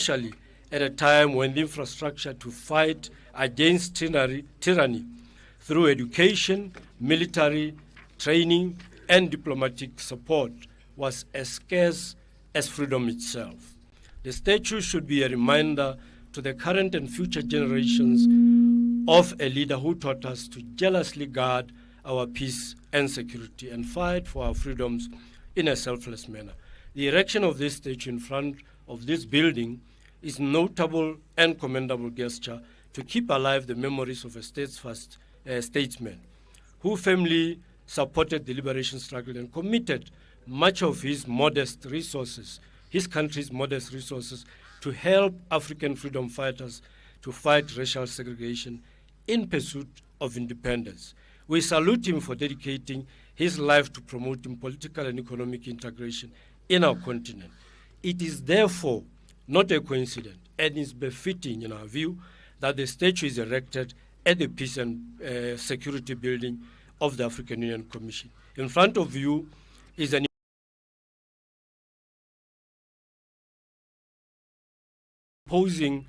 especially at a time when the infrastructure to fight against tyranny through education, military training, and diplomatic support was as scarce as freedom itself. The statue should be a reminder to the current and future generations of a leader who taught us to jealously guard our peace and security and fight for our freedoms in a selfless manner. The erection of this statue in front of this building is a notable and commendable gesture to keep alive the memories of a steadfast statesman who firmly supported the liberation struggle and committed much of his modest resources, his country's modest resources, to help African freedom fighters to fight racial segregation in pursuit of independence. We salute him for dedicating his life to promoting political and economic integration in our continent. It is therefore not a coincidence and is befitting, in our view, that the statue is erected at the Peace and Security Building of the African Union Commission. In front of you is an posing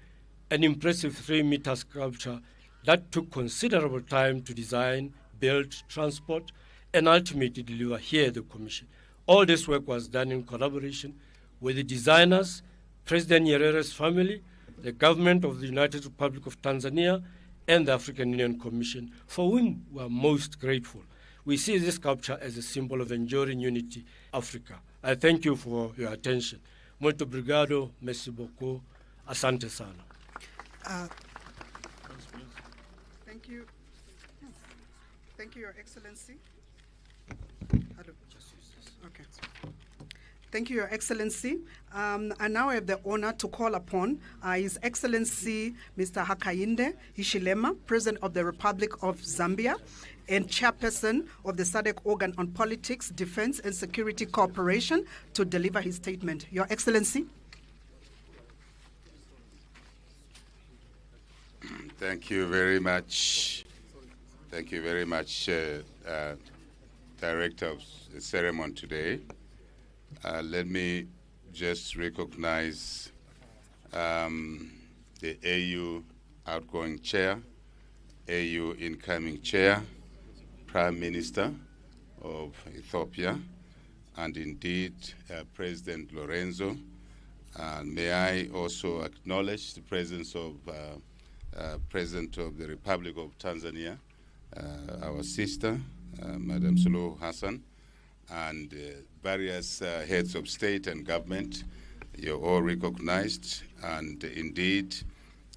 an impressive 3-meter sculpture that took considerable time to design, build, transport, and ultimately deliver here at the Commission. All this work was done in collaboration with the designers, President Nyerere's family, the government of the United Republic of Tanzania, and the African Union Commission, for whom we are most grateful. We see this sculpture as a symbol of enduring unity, Africa. I thank you for your attention. Muito obrigado, merci beaucoup, asante sana. Thank you. Thank you, Your Excellency. Hello. Okay. Thank you, Your Excellency. I now have the honor to call upon His Excellency Mr. Hakainde Hichilema, President of the Republic of Zambia and Chairperson of the SADC Organ on Politics, Defense and Security Cooperation, to deliver his statement. Your Excellency. Thank you very much. Thank you very much, Director of the Ceremony today. Let me just recognize the AU outgoing chair, AU incoming chair, Prime Minister of Ethiopia, and indeed President Lorenzo. And may I also acknowledge the presence of President of the Republic of Tanzania, our sister, Madam Suluhu Hassan, and various heads of state and government. You're all recognized, and indeed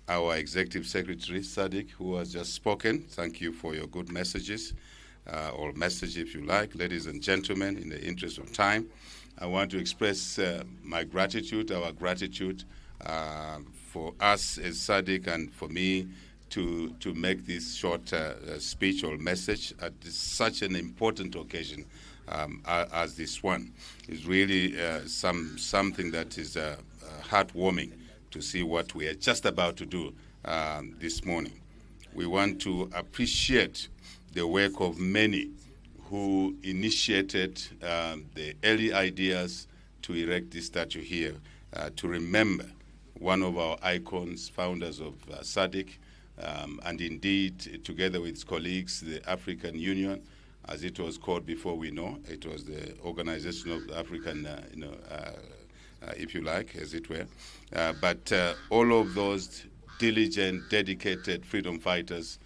our Executive Secretary, Sadiq, who has just spoken. Thank you for your good messages, or message if you like. Ladies and gentlemen, in the interest of time, I want to express my gratitude, our gratitude for us as Sadiq and for me to make this short speech or message at such an important occasion as this one. Is really something that is heartwarming to see what we are just about to do this morning. We want to appreciate the work of many who initiated the early ideas to erect this statue here, to remember one of our icons, founders of SADC, and indeed, together with his colleagues, the African Union, as it was called before we know. It was the Organization of the African, if you like, as it were. But all of those diligent, dedicated freedom fighters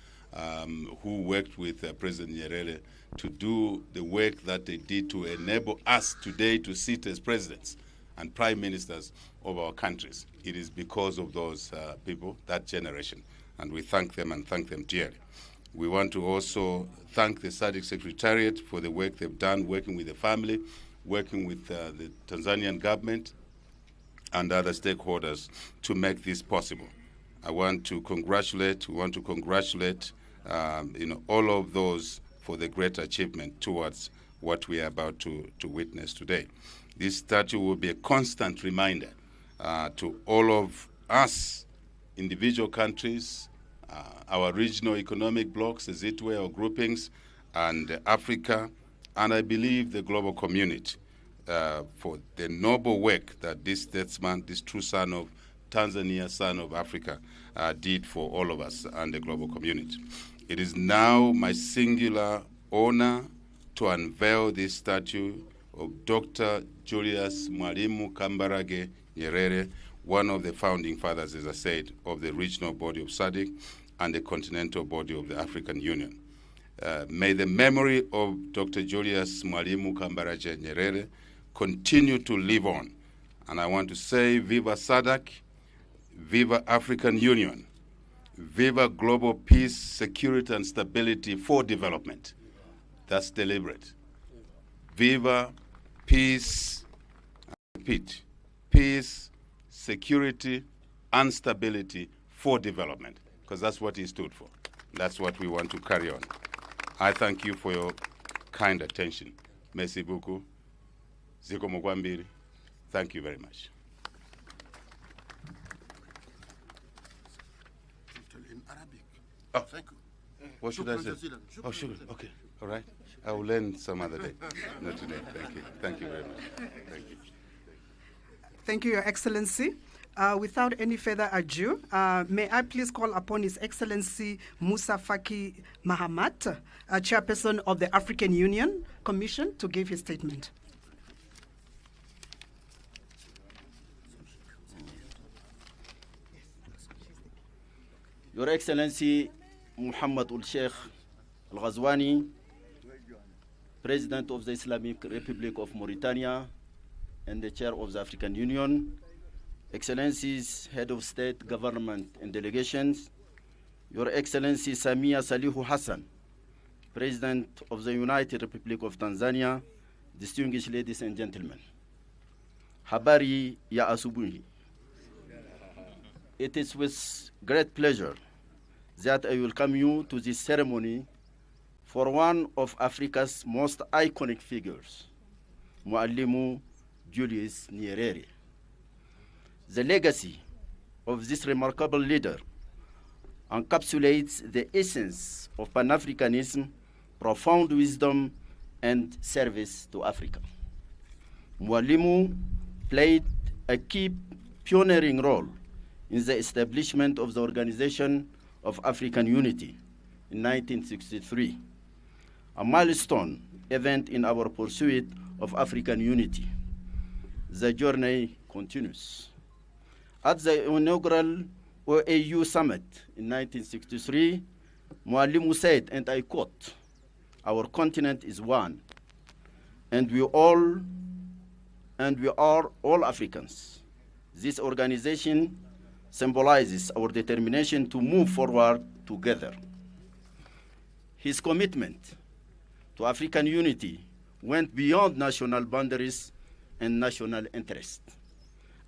who worked with President Nyerere to do the work that they did to enable us today to sit as presidents and prime ministers of our countries. It is because of those people, that generation, and we thank them and thank them dearly. We want to also thank the SADC Secretariat for the work they've done, working with the family, working with the Tanzanian government and other stakeholders to make this possible. I want to congratulate, all of those for the great achievement towards what we are about to witness today. This statue will be a constant reminder to all of us, individual countries, our regional economic blocks, as it were, or groupings, and Africa, and I believe the global community, for the noble work that this statesman, this true son of Tanzania, Son of Africa, did for all of us and the global community. It is now my singular honor to unveil this statue of Dr. Julius Mwalimu Kambarage Nyerere, one of the founding fathers, as I said, of the regional body of SADC and the continental body of the African Union. May the memory of Dr. Julius Mwalimu Kambarage Nyerere continue to live on. And I want to say, Viva SADC, Viva African Union, Viva global peace, security, and stability for development. That's deliberate. Viva peace, repeat, peace, security, and stability for development, because that's what he stood for. That's what we want to carry on. I thank you for your kind attention. Merci beaucoup. Ziko Mugwambiri. Thank you very much. In Arabic. Oh. Thank you. What should I say? Oh, sure. Okay. All right. I will learn some other day. Not today. Thank you. Thank you very much. Thank you. Thank you, Your Excellency. Without any further ado, may I please call upon His Excellency Musa Faki Mahamat, Chairperson of the African Union Commission, to give his statement. Your Excellency Muhammad Sheikh Al-Ghazwani, President of the Islamic Republic of Mauritania and the Chair of the African Union, Excellencies, Head of State, Government and Delegations, Your Excellency Samia Salihu Hassan, President of the United Republic of Tanzania, distinguished ladies and gentlemen. Habari ya asubuhi. It is with great pleasure that I welcome you to this ceremony for one of Africa's most iconic figures, Mwalimu Julius Nyerere. The legacy of this remarkable leader encapsulates the essence of Pan-Africanism, profound wisdom, and service to Africa. Mwalimu played a key pioneering role in the establishment of the Organization of African Unity in 1963, a milestone event in our pursuit of African unity. The journey continues. At the inaugural OAU summit in 1963, Mwalimu said, and I quote, "Our continent is one, and we are all Africans. This organization symbolizes our determination to move forward together." His commitment to African unity went beyond national boundaries and national interest,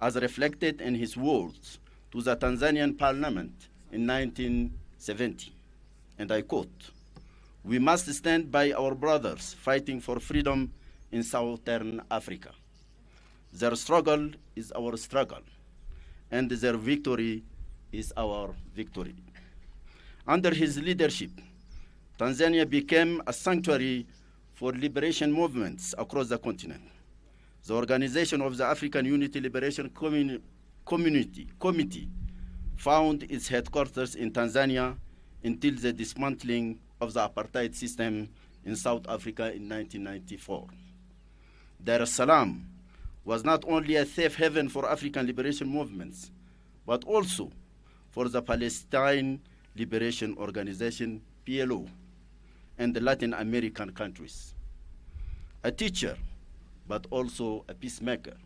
as reflected in his words to the Tanzanian parliament in 1970. And I quote, "We must stand by our brothers fighting for freedom in Southern Africa. Their struggle is our struggle, and their victory is our victory." Under his leadership, Tanzania became a sanctuary for liberation movements across the continent. The organization of the African Unity Liberation Committee found its headquarters in Tanzania until the dismantling of the apartheid system in South Africa in 1994. Dar es Salaam was not only a safe haven for African liberation movements, but also for the Palestine Liberation Organization, PLO, and the Latin American countries. A teacher, but also a peacemaker,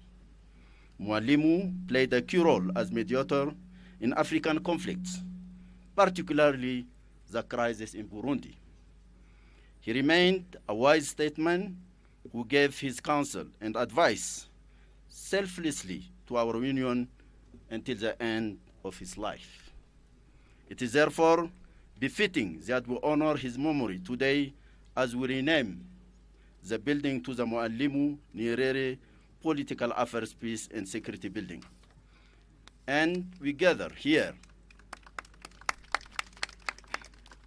Mwalimu played a key role as mediator in African conflicts, particularly the crisis in Burundi. He remained a wise statesman who gave his counsel and advice selflessly to our union until the end of his life. It is therefore befitting that we honor his memory today as we rename the building to the Mwalimu Nyerere Political Affairs, Peace and Security Building. And we gather here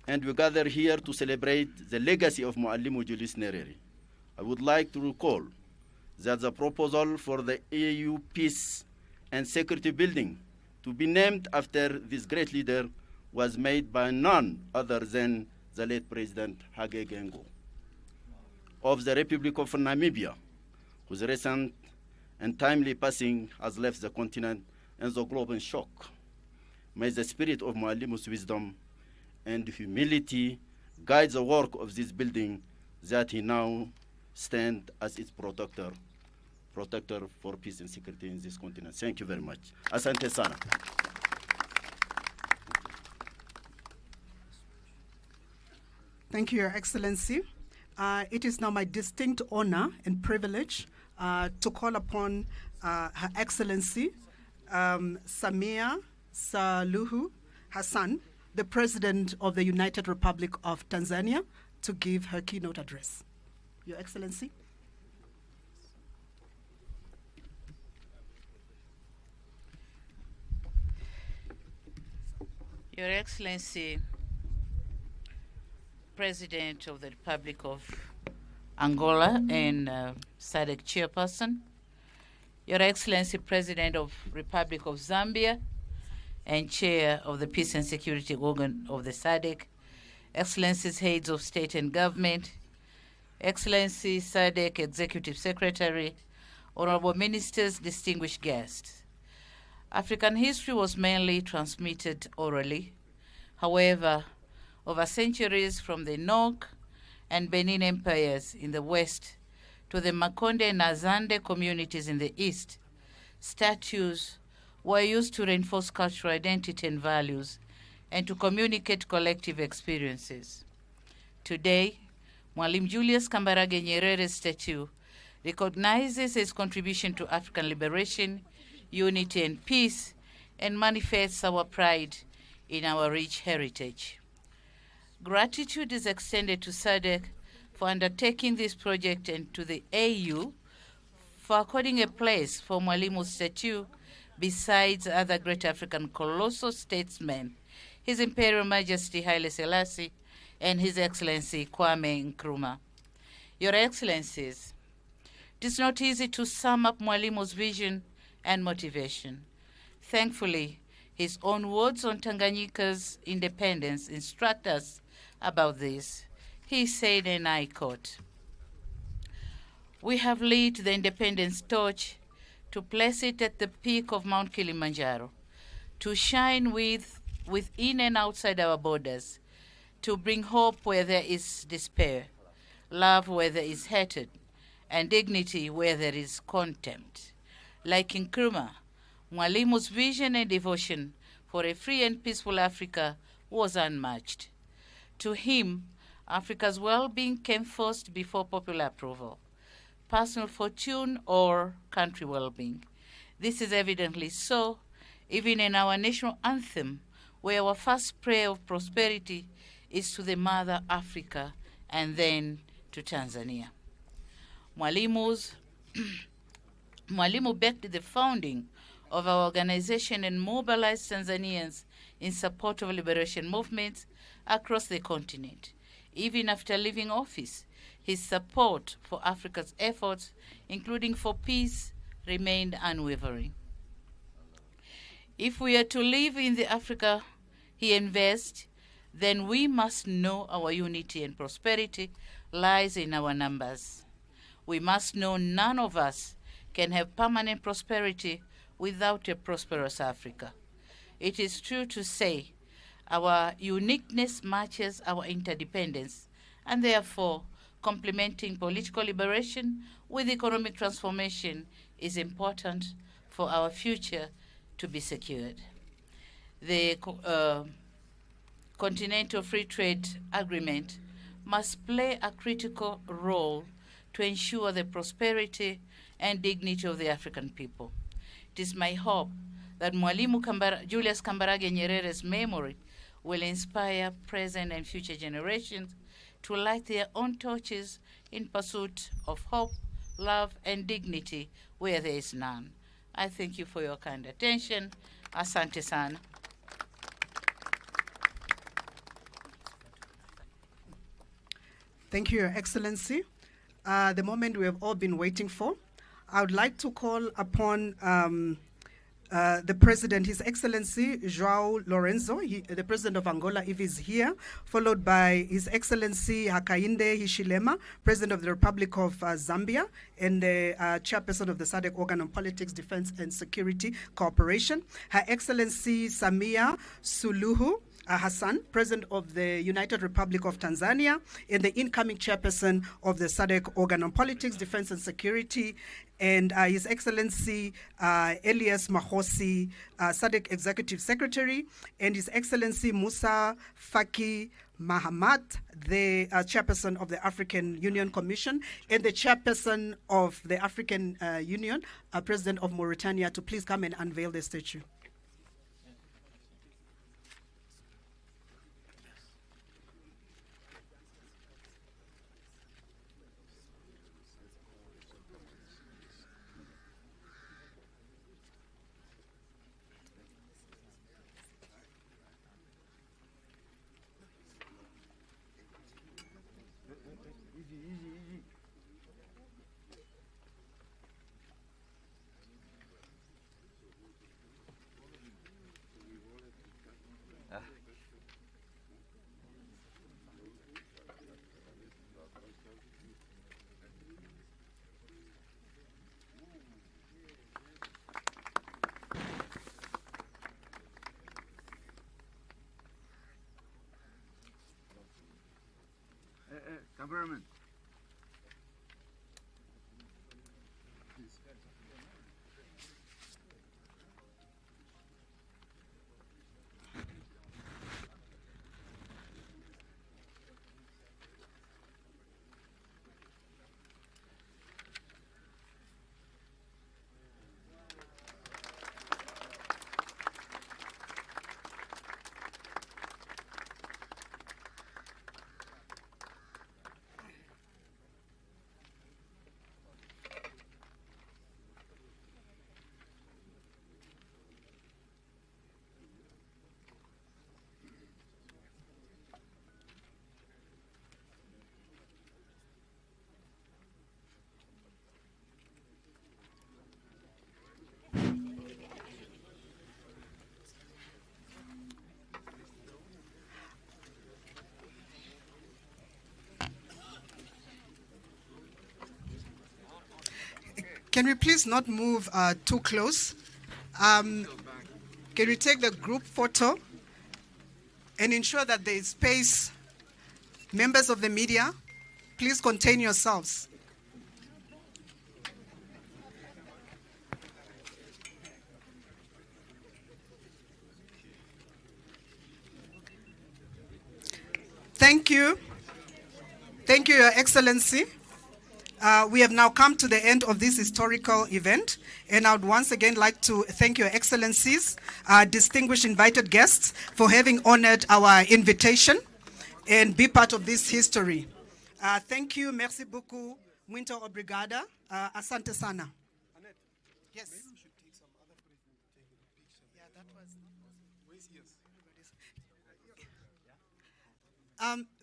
to celebrate the legacy of Mwalimu Julius Nyerere. I would like to recall that the proposal for the AU Peace and Security Building to be named after this great leader was made by none other than the late President Hage Geingob of the Republic of Namibia, whose recent and timely passing has left the continent and the globe in shock. May the spirit of Mwalimu's wisdom and humility guide the work of this building that he now stands as its protector for peace and security in this continent. Thank you very much. Asante sana. Thank you, Your Excellency. It is now my distinct honor and privilege to call upon Her Excellency Samia Suluhu Hassan, the President of the United Republic of Tanzania, to give her keynote address. Your Excellency. Your Excellency, President of the Republic of Angola and SADC Chairperson, Your Excellency, President of Republic of Zambia and Chair of the Peace and Security Organ of the SADC, Excellencies, Heads of State and Government, Excellency SADC Executive Secretary, Honorable Ministers, distinguished guests. African history was mainly transmitted orally. However, over centuries from the Nok and Benin empires in the west to the Makonde and Azande communities in the east, statues were used to reinforce cultural identity and values and to communicate collective experiences. Today, Mwalimu Julius Kambarage Nyerere's statue recognizes his contribution to African liberation, unity and peace, and manifests our pride in our rich heritage. Gratitude is extended to SADC for undertaking this project and to the AU for according a place for Mwalimu's statue besides other great African colossal statesmen, His Imperial Majesty Haile Selassie and His Excellency Kwame Nkrumah. Your Excellencies, it is not easy to sum up Mwalimu's vision and motivation. Thankfully, his own words on Tanganyika's independence instruct us about this. He said, and I quote, "We have lit the independence torch to place it at the peak of Mount Kilimanjaro, to shine within and outside our borders, to bring hope where there is despair, love where there is hatred, and dignity where there is contempt." Like Nkrumah, Mwalimu's vision and devotion for a free and peaceful Africa was unmatched. To him, Africa's well-being came first before popular approval, personal fortune or country well-being. This is evidently so, even in our national anthem, where our first prayer of prosperity is to the mother Africa and then to Tanzania. Mwalimu backed the founding of our organization and mobilized Tanzanians in support of liberation movements across the continent. Even after leaving office, his support for Africa's efforts, including for peace, remained unwavering. If we are to live in the Africa he invests, then we must know our unity and prosperity lies in our numbers. We must know none of us can have permanent prosperity without a prosperous Africa. It is true to say our uniqueness matches our interdependence, and therefore complementing political liberation with economic transformation is important for our future to be secured. The Continental Free Trade Agreement must play a critical role to ensure the prosperity and dignity of the African people. It is my hope that Mwalimu Julius Kambarage Nyerere's memory will inspire present and future generations to light their own torches in pursuit of hope, love, and dignity where there is none. I thank you for your kind attention. Asante sana. Thank you, Your Excellency. The moment we have all been waiting for. I would like to call upon the President, His Excellency João Lorenzo, the President of Angola, if he's here, followed by His Excellency Hakainde Hichilema, President of the Republic of Zambia, and the Chairperson of the SADC Organ on Politics, Defense and Security Cooperation, Her Excellency Samia Suluhu Hassan, President of the United Republic of Tanzania, and the incoming Chairperson of the SADC Organ on Politics, Defense and Security, and His Excellency Elias Mahosi, SADC Executive Secretary, and His Excellency Musa Faki Mahamat, the Chairperson of the African Union Commission, and the Chairperson of the African Union, President of Mauritania, to please come and unveil the statue. Cameraman. Can we please not move too close? Can we take the group photo and ensure that there is space? Members of the media, please contain yourselves. Thank you. Thank you, Your Excellency. We have now come to the end of this historical event, and I would once again like to thank Your Excellencies, distinguished invited guests, for having honored our invitation and be part of this history. Thank you, merci beaucoup, muito obrigada, asante sana. Yes. Maybe we should take some other president to take a picture. Yeah, that was.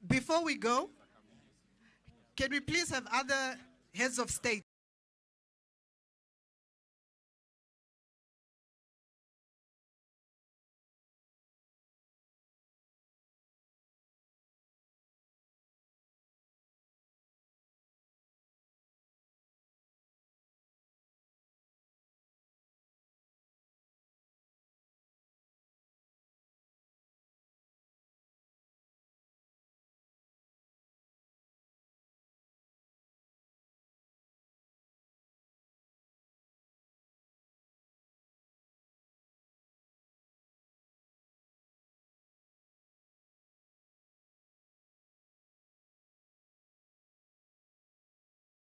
Before we go, can we please have other heads of state